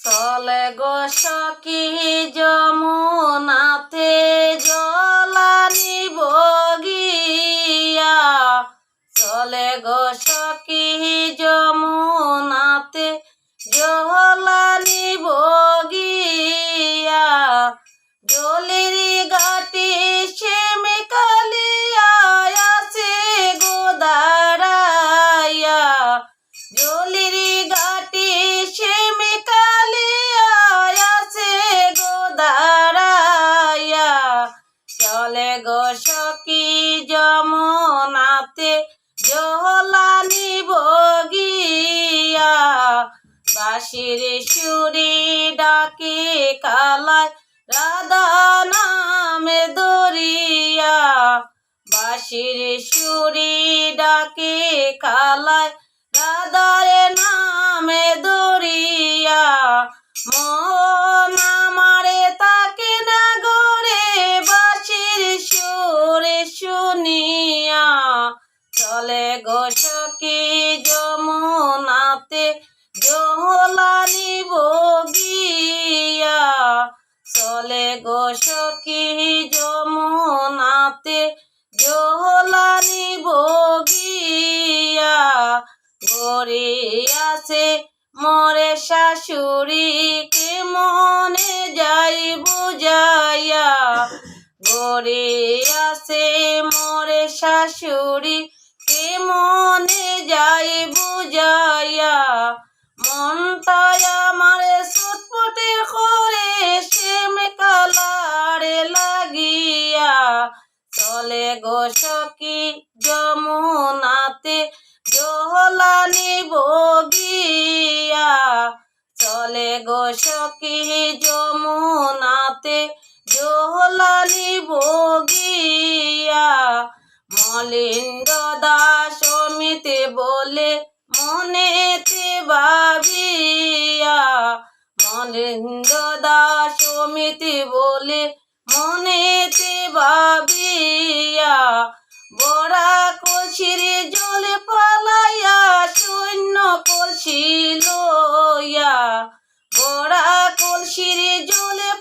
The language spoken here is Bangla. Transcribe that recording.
চলে গো সখী যমুনাতে জলানি বগিয়া, চলে গো সখী যমুনাতে জলানি বগিয়া, জলের ঘাটে শ্যামে কালিয়া আছে গো দাঁড়াইয়া, জলের ঘাটে শ্যামে কালিয়া আছে গো দাঁড়াইয়া, চলে গো সখী যমুনাতে জলানি বগিয়া, বাঁশির সুরে ডাকে কালায় রাধা নামে দরিয়া, বাঁশির সুরে ডাকে কালায় রাধার নামে দরিয়া, মন আমারে তাকে না গড়ে বাঁশির সুরে শুনিয়া, চলে গো সখী যমুনাতে জলানি বগিয়া, চলে গো সখী যমুনাতে জলানি বগিয়া, গড়ে আছে মোরে শাশুড়ি কে মনে যাই বুঝাইয়া, গড়ে আছে মোরে শাশুড়ি কে মনে যাই বুঝাইয়া, মনটায় আমারে ছটফটে করে শ্যামে কালারে লাগিয়া, চলে গো সখী যমুনাতে জলানি বগিয়া, চলে গো সখী যমুনাতে জলানি বগিয়া, মলিন্দ দাস অমিতে বলে মনেতে ভাবিয়া, মলিন্দ দাস অমিতে বলে মনেতে ভাবিয়া, বড়া কলসির জলে পালাইয়া সৈন্য কলসি লইয়া, বড়া কলসির জলে